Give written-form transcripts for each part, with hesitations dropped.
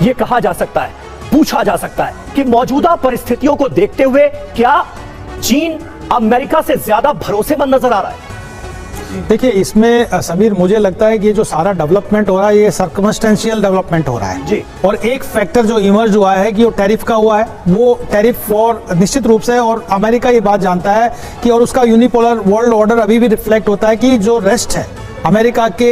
ये कहा जा सकता है, पूछा जा सकता है कि मौजूदा परिस्थितियों को देखते हुए क्या चीन अमेरिका से ज्यादा भरोसेमंद नजर आ रहा है? देखिए, इसमें समीर मुझे लगता है कि ये जो सारा डेवलपमेंट हो रहा है ये सर्कमस्टेंशियल डेवलपमेंट हो रहा है जी। और एक फैक्टर जो इमर्ज हुआ है कि वो टैरिफ का हुआ है, वो टैरिफ और निश्चित रूप से, और अमेरिका ये बात जानता है कि, और उसका यूनिपोलर वर्ल्ड ऑर्डर अभी भी रिफ्लेक्ट होता है कि जो रेस्ट है अमेरिका के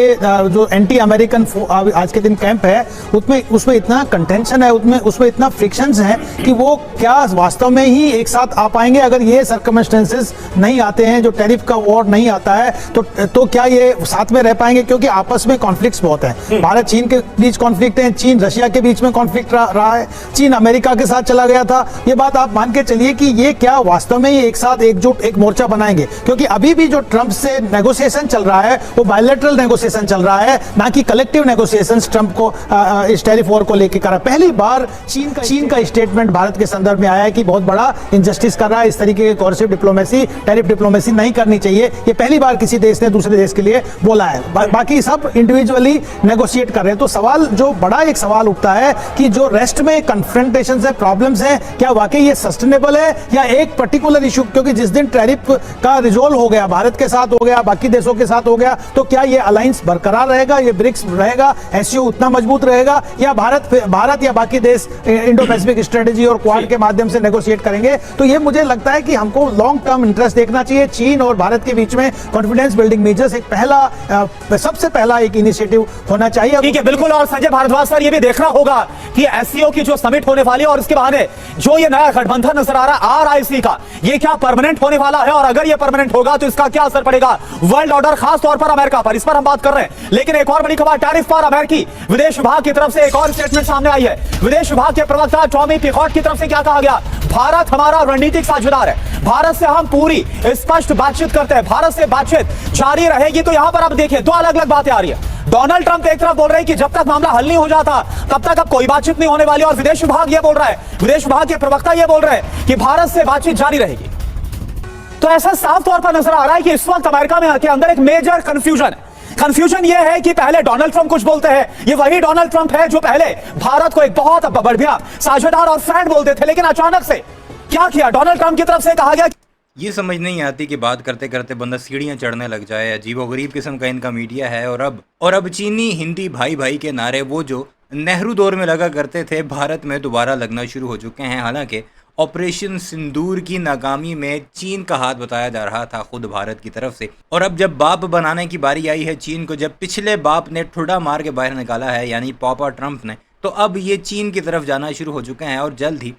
जो एंटी अमेरिकन आज के दिन कैंप है उसमें इतना कंटेंशन है, उसमें इतना फ्रिक्शंस हैं कि वो क्या वास्तव में ही एक साथ आ पाएंगे अगर ये सर्कमस्टेंसेस नहीं आते हैं, जो टैरिफ का वॉर नहीं आता है तो क्या ये साथ में रह पाएंगे? क्योंकि आपस में कॉन्फ्लिक्ट्स बहुत हैं। भारत चीन के बीच कॉन्फ्लिक्ट है, चीन रशिया के बीच में कॉन्फ्लिक्ट रहा है, चीन अमेरिका के साथ चला गया था। ये बात आप मान के चलिए कि ये क्या वास्तव में ही एक साथ एकजुट एक मोर्चा बनाएंगे? क्योंकि अभी भी जो ट्रंप से नेगोशिएशन चल रहा है वो बायलैटरल नेगोशिएशन चल रहा है, ना कि कलेक्टिव नेगोशिएशंस ट्रंप को इस टैरिफ वॉर को लेकर करा। पहली बार चीन का स्टेटमेंट भारत के संदर्भ में आया है कि बहुत बड़ा इंजस्टिस कर रहा है, इस तरीके की कोर्सिव डिप्लोमेसी, टैरिफ डिप्लोमेसी नहीं करनी चाहिए। ये पहली बार किसी देश ने दूसरे देश के लिए बोला है। बाकी सब इंडिविजुअली नेगोशिएट कर रहे हैं। तो सवाल जो बड़ा एक सवाल उठता है कि जो रेस्ट में कन्फ्रंटेशंस है, प्रॉब्लम्स हैं, क्या वाकई ये सस्टेनेबल है या एक पर्टिकुलर इशू, क्योंकि जिस दिन टैरिफ का रिजोल्व हो गया, भारत के साथ हो गया, बाकी देशों के साथ हो गया, तो क्या ये अलायंस बरकरार रहेगा, ये ब्रिक्स रहेगा, एससीओ उतना मजबूत रहेगा, या भारत या बाकी देश इंडो पैसिफिक स्ट्रेटेजी और क्वाड के माध्यम से नेगोशिएट करेंगे? तो ये मुझे लगता है कि हमको लॉन्ग टर्म इंटरेस्ट देखना चाहिए। चीन और भारत के बीच में कॉन्फिडेंस बिल्डिंग मेजर्स एक सबसे पहला एक इनिशिएटिव होना चाहिए। ठीक है, बिल्कुल। और संजय भारद्वाज सर, ये भी देखना होगा कि एससीओ की जो समिट होने वाली है और इसके बहाने जो ये नया गठबंधन नजर आ रहा है आरआईसी का, ये क्या परमानेंट होने वाला है? और अगर ये परमानेंट होगा तो इसका क्या असर पड़ेगा वर्ल्ड ऑर्डर, खास तौर पर अमेरिका पर? इस पर हम बात कर रहे हैं। लेकिन एक और बड़ी खबर टैरिफ पर अमेरिकी विदेश विभाग की तरफ से एक और स्टेटमेंट सामने आई है। विदेश विभाग के प्रवक्ता टॉमी पिकॉट की तरफ से क्या कहा गया? भारत हमारा रणनीतिक साझेदार है, भारत से हम पूरी स्पष्ट बातचीत करते हैं, भारत से बातचीत जारी रहेगी। तो यहां पर आप देखिए दो अलग अलग बातें आ रही है। डोनाल्ड ट्रंप एक तरफ बोल रहे हैं कि जब तक मामला हल नहीं हो जाता तब तक अब कोई बातचीत नहीं होने वाली, और विदेश विभाग ये बोल रहा है, विदेश विभाग के प्रवक्ता ये बोल रहे हैं कि भारत से बातचीत जारी रहेगी। तो ऐसा साफ तौर पर नजर आ रहा है कि इस वक्त अमेरिका में के अंदर एक मेजर कंफ्यूजन है। कंफ्यूजन यह है कि पहले डोनाल्ड ट्रंप कुछ बोलते हैं, ये वही डोनाल्ड ट्रंप है जो पहले भारत को एक बहुत बढ़िया साझेदार और फ्रेंड बोलते थे, लेकिन अचानक से क्या किया? डोनाल्ड ट्रंप की तरफ से कहा गया। ये समझ नहीं आती कि बात करते करते बंदा सीढ़ियां चढ़ने लग जाए। अजीबोगरीब किस्म का इनका मीडिया है। और अब चीनी हिंदी भाई भाई के नारे, वो जो नेहरू दौर में लगा करते थे, भारत में दोबारा लगना शुरू हो चुके हैं। हालांकि ऑपरेशन सिंदूर की नाकामी में चीन का हाथ बताया जा रहा था खुद भारत की तरफ से। और अब जब बाप बनाने की बारी आई है चीन को, जब पिछले बाप ने ठुड्डा मार के बाहर निकाला है यानी पापा ट्रंप ने, तो अब ये चीन की तरफ जाना शुरू हो चुके हैं। और जल्द ही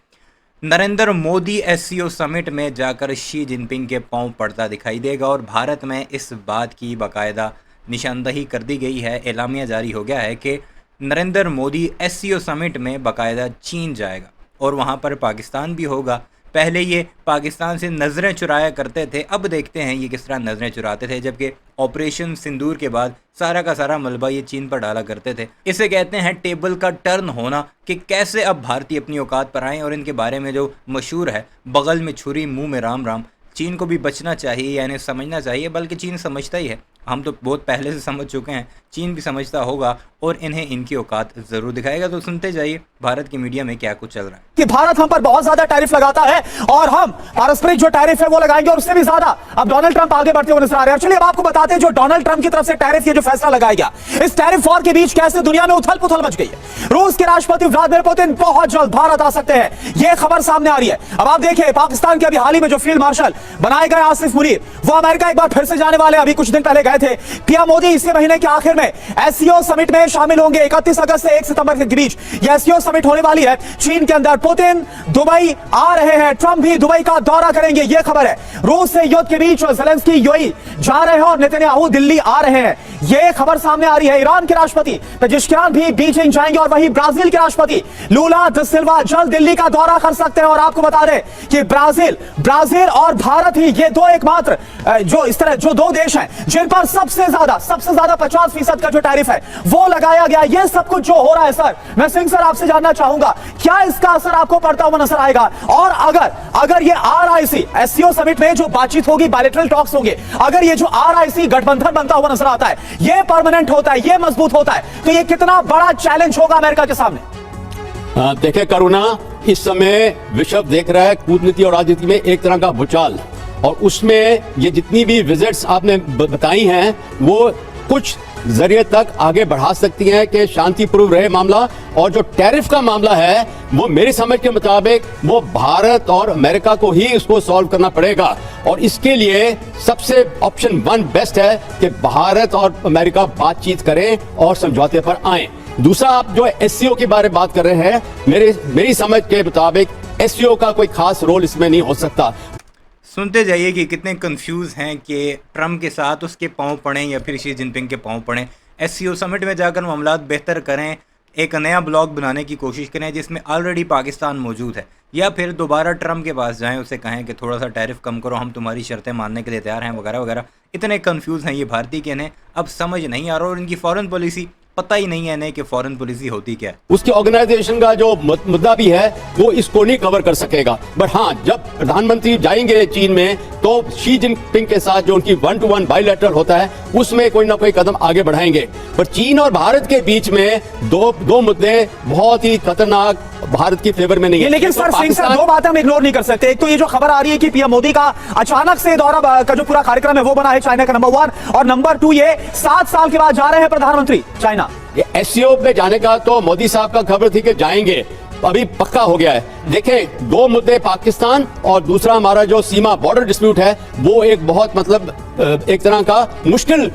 नरेंद्र मोदी एससीओ समिट में जाकर शी जिनपिंग के पांव पड़ता दिखाई देगा। और भारत में इस बात की बाकायदा निशानदही कर दी गई है, एलामिया जारी हो गया है कि नरेंद्र मोदी एससीओ समिट में बाकायदा चीन जाएगा और वहाँ पर पाकिस्तान भी होगा। पहले ये पाकिस्तान से नज़रें चुराया करते थे, अब देखते हैं ये किस तरह नज़रें चुराते थे, जबकि ऑपरेशन सिंदूर के बाद सारा का सारा मलबा ये चीन पर डाला करते थे। इसे कहते हैं टेबल का टर्न होना, कि कैसे अब भारतीय अपनी औकात पर आएँ। और इनके बारे में जो मशहूर है, बगल में छुरी मुंह में राम राम, चीन को भी बचना चाहिए, यानी समझना चाहिए, बल्कि चीन समझता ही है। हम तो बहुत पहले से समझ चुके हैं, चीन भी समझता होगा और इन्हें इनकी औकात जरूर दिखाएगा। तो सुनते जाइए भारत की मीडिया में क्या कुछ चल रहा है। कि भारत हम पर बहुत ज्यादा टैरिफ लगाता है और हम पारस्परिक जो टैरिफ है वो लगाएंगे, और उससे भी ज्यादा अब डोनाल्ड ट्रंप आगे बढ़ते हुए नजर आ रहे हैं। चलिए अब आपको बताते हैं जो डोनाल्ड ट्रंप की तरफ से टैरिफ, ये जो फैसला लगाया गया, इस टैरिफ वॉर के बीच कैसे दुनिया में उथल पुथल मच गई है। रूस के राष्ट्रपति व्लादिमीर पुतिन बहुत जल्द भारत आ सकते हैं, ये खबर सामने आ रही है। अब आप देखिए पाकिस्तान के अभी हाल ही में जो फील्ड मार्शल बनाए गए आसिफ मुनीर, वो अमेरिका एक बार फिर से जाने वाले, अभी कुछ दिन पहले गए थे। पीएम मोदी इसी महीने के आखिर में एससीओ समिट में शामिल होंगे। 31 अगस्त से 1 सितंबर के बीच यह एससीओ समिट होने वाली है चीन के अंदर। पुतिन दुबई आ रहे हैं, ट्रंप भी दुबई का दौरा करेंगे, यह खबर है। रूस से युद्ध के बीच ज़ेलेंस्की यूएई जा रहे हैं और नेतन्याहू दिल्ली आ रहे हैं, यह खबर सामने आ रही है। ईरान के राष्ट्रपति पेजेश्कियान भी बीजिंग जाएंगे और वहीं ब्राजील के राष्ट्रपति लूला दा सिल्वा जल्द दिल्ली का दौरा कर सकते हैं। और आपको बता दें कि ब्राजील और भारत ही ये दो एकमात्र जो इस तरह जो दो देश हैं जिन पर सबसे ज्यादा 50% का जो टैरिफ है वो लगाया गया। ये सब कुछ जो हो रहा है सर, मैं सिंह सर आपसे जानना चाहूंगा, क्या इसका असर आपको पड़ता हुआ नजर आएगा? और अगर ये आरआईसी एससीओ समिट में जो बातचीत होगी, बायलैटरल टॉक्स होंगे, अगर ये जो आरआईसी गठबंधन बनता हुआ नजर आता है, ये परमानेंट होता है, ये मजबूत होता है, तो ये कितना बड़ा चैलेंज होगा अमेरिका के सामने? देखे करुणा, इस समय विश्व देख रहा है कूटनीति और राजनीति में एक तरह का भूचाल, और उसमें ये जितनी भी विजिट्स आपने बताई हैं वो कुछ जरिए तक आगे बढ़ा सकती हैं कि शांतिपूर्व रहे मामला। और जो टैरिफ का मामला है वो मेरी समझ के मुताबिक वो भारत और अमेरिका को ही उसको सॉल्व करना पड़ेगा, और इसके लिए सबसे ऑप्शन 1 बेस्ट है कि भारत और अमेरिका बातचीत करें और समझौते पर आए। दूसरा, आप जो एससीओ के बारे में बात कर रहे हैं, मेरी समझ के मुताबिक एससीओ का कोई खास रोल इसमें नहीं हो सकता। सुनते जाइए कि कितने कंफ्यूज हैं कि ट्रम्प के साथ उसके पांव पड़ें या फिर शी जिनपिंग के पांव पड़ें। एससीओ समिट में जाकर मामलात बेहतर करें, एक नया ब्लॉक बनाने की कोशिश करें जिसमें ऑलरेडी पाकिस्तान मौजूद है, या फिर दोबारा ट्रम्प के पास जाएं, उसे कहें कि थोड़ा सा टैरिफ कम करो, हम तुम्हारी शर्तें मानने के लिए तैयार हैं, वगैरह वगैरह। इतने कंफ्यूज हैं ये भारतीय कि इन्हें अब समझ नहीं आ रहा, और इनकी फॉरेन पॉलिसी पता ही नहीं है इन्हें कि फॉरेन पॉलिसी होती क्या है। उसके ऑर्गेनाइजेशन का जो मुद्दा भी है वो इसको नहीं कवर कर सकेगा। बट हाँ, जब प्रधानमंत्री जाएंगे चीन में तो शी जिनपिंग के साथ जो उनकी 1-to-1 बायलैटरल होता है उसमें कोई ना कोई कदम आगे बढ़ाएंगे। पर चीन और भारत के बीच में दो मुद्दे बहुत ही खतरनाक भारत की फेवर में नहीं है। लेकिन सर सिंह सर, दो बातें हम इग्नोर नहीं कर सकते। एक तो ये जो खबर आ रही है कि पीएम मोदी का अचानक से दौरा का जो पूरा कार्यक्रम है वो बना है चाइना का, नंबर 1, और नंबर 2 ये 7 साल के बाद जा रहे हैं प्रधानमंत्री चाइना। एससीओ में जाने का तो मोदी साहब का खबर थी कि जाएंगे, अभी पक्का हो गया है। देखें, 2 मुद्दे, पाकिस्तान और दूसरा हमारा जो सीमा बॉर्डर डिस्प्यूट है, वो एक बहुत मतलब एक तरह का मुश्किल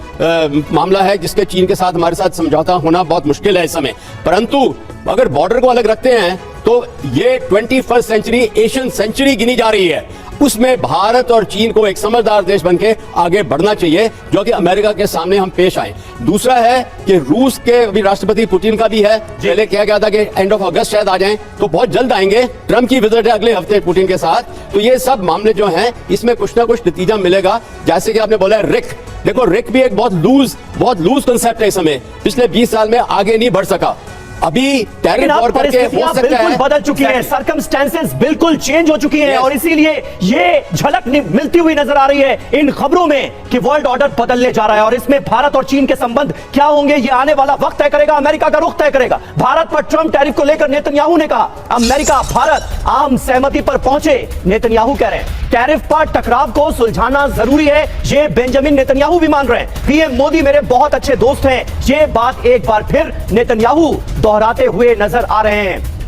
मामला है जिसके चीन के साथ हमारे साथ समझौता होना बहुत मुश्किल है इस समय। परंतु अगर बॉर्डर को अलग रखते हैं तो ये 21st सेंचुरी एशियन सेंचुरी गिनी जा रही है, उसमें भारत और चीन को एक समझदार देश बनके आगे बढ़ना चाहिए जो कि अमेरिका के सामने हम पेश आए। दूसरा है कि रूस के अभी राष्ट्रपति पुतिन का भी है, पहले किया गया था कि एंड ऑफ अगस्त शायद आ जाएं, तो बहुत जल्द आएंगे। ट्रम्प की विजिट है अगले हफ्ते पुतिन के साथ। तो ये सब मामले जो हैं इसमें कुछ ना कुछ नतीजा मिलेगा। जैसे कि आपने बोला रिक, देखो रिक भी एक बहुत लूज कंसेप्ट है इस समय, पिछले 20 साल में आगे नहीं बढ़ सका। अभी टैरिफ वॉर करके हो सकता है, बदल चुकी है, सर्कमस्टेंसेस बिल्कुल चेंज हो चुकी हैं, और इसीलिए ये झलक मिलती हुई नजर आ रही है इन खबरों में कि वर्ल्ड ऑर्डर बदलने जा रहा है। और इसमें भारत और चीन के संबंध क्या होंगे ये आने वाला वक्त तय करेगा, अमेरिका का रुख तय करेगा। भारत पर ट्रम्प टैरिफ को लेकर नेतन्याहू ने कहा, अमेरिका भारत आम सहमति पर पहुंचे। नेतन्याहू कह रहे हैं टैरिफ पर टकराव को सुलझाना जरूरी है, ये बेंजामिन नेतन्याहू भी मान रहे हैं। पीएम मोदी मेरे बहुत अच्छे दोस्त हैं, ये बात एक बार फिर नेतन्याहू दोहराते हुए नजर आ रहे हैं।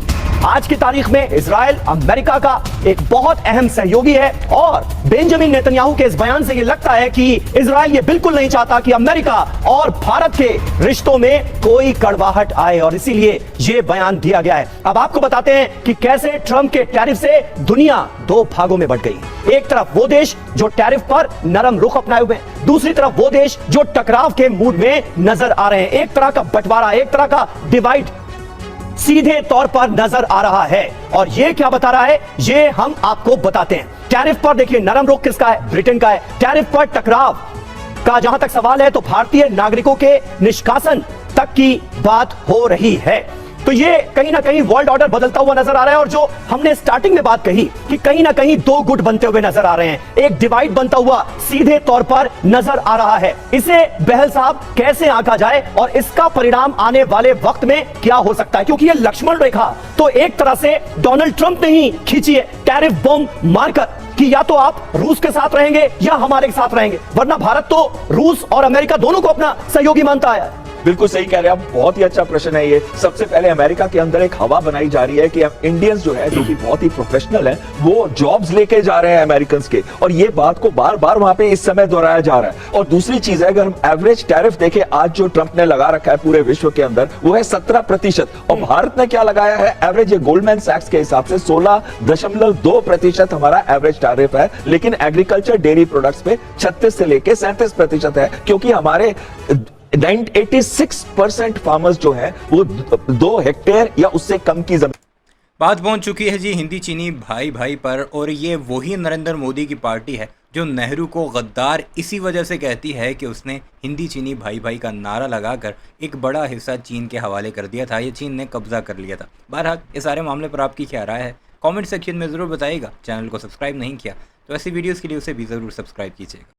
आज की तारीख में इजराइल अमेरिका का एक बहुत अहम सहयोगी है, और बेंजामिन नेतन्याहू के इस बयान से ये लगता है कि इजराइल ये बिल्कुल नहीं चाहता कि अमेरिका और भारत के रिश्तों में कोई कड़वाहट आए, और इसीलिए ये बयान दिया गया है। अब आपको बताते हैं कि कैसे ट्रम्प के टैरिफ से दुनिया 2 भागों में बंट गई। एक तरफ वो देश जो टैरिफ पर नरम रुख अपनाए हुए हैं, दूसरी तरफ वो देश जो टकराव के मूड में नजर आ रहे हैं। एक तरह का बंटवारा, एक तरह का डिवाइड सीधे तौर पर नजर आ रहा है, और ये क्या बता रहा है ये हम आपको बताते हैं। टैरिफ पर देखिए नरम रुख किसका है, ब्रिटेन का है। टैरिफ पर टकराव का जहां तक सवाल है तो भारतीय नागरिकों के निष्कासन तक की बात हो रही है। तो ये कहीं ना कहीं वर्ल्ड ऑर्डर बदलता हुआ नजर आ रहा है, और जो हमने स्टार्टिंग में बात कही कि कहीं ना कहीं 2 गुट बनते हुए नजर आ रहे हैं, एक डिवाइड बनता हुआ सीधे तौर पर नजर आ रहा है। इसे बहल साहब कैसे आंका जाए और इसका परिणाम आने वाले वक्त में क्या हो सकता है, क्योंकि ये लक्ष्मण रेखा तो एक तरह से डोनाल्ड ट्रंप ने ही खींची है, टैरिफ बम मारकर कि या तो आप रूस के साथ रहेंगे या हमारे साथ रहेंगे, वरना भारत तो रूस और अमेरिका दोनों को अपना सहयोगी मानता है। बिल्कुल सही कह रहे हैं आप, बहुत ही अच्छा प्रश्न है ये। सबसे पहले अमेरिका के अंदर एक हवा बनाई जा रही है कि इंडियंस जो है, जो कि बहुत ही प्रोफेशनल है, वो जॉब्स लेके जा रहे हैं अमेरिकन्स के, और ये बात को बार बार वहां पे इस समय दोहराया जा रहा है। और दूसरी चीज है, अगर हम एवरेज टैरिफ देखें आज जो ट्रंप ने लगा रखा है पूरे विश्व के अंदर, वो है 17%, और भारत ने क्या लगाया है एवरेज, ये गोल्डमैन सैक्स के हिसाब से 16.2% हमारा एवरेज टैरिफ है। लेकिन एग्रीकल्चर डेयरी प्रोडक्ट्स पे 36 से लेके 37% है, क्योंकि हमारे 86% फार्मर्स जो है वो 2 हेक्टेयर या उससे कम की जमीन। बात पहुंच चुकी है जी हिंदी चीनी भाई भाई पर, और ये वही नरेंद्र मोदी की पार्टी है जो नेहरू को गद्दार इसी वजह से कहती है कि उसने हिंदी चीनी भाई भाई का नारा लगाकर एक बड़ा हिस्सा चीन के हवाले कर दिया था, ये चीन ने कब्जा कर लिया था। बहरहाल इस सारे मामले पर आपकी क्या राय है कमेंट सेक्शन में ज़रूर बताइएगा। चैनल को सब्सक्राइब नहीं किया तो ऐसी वीडियोज़ के लिए उसे भी ज़रूर सब्सक्राइब कीजिएगा।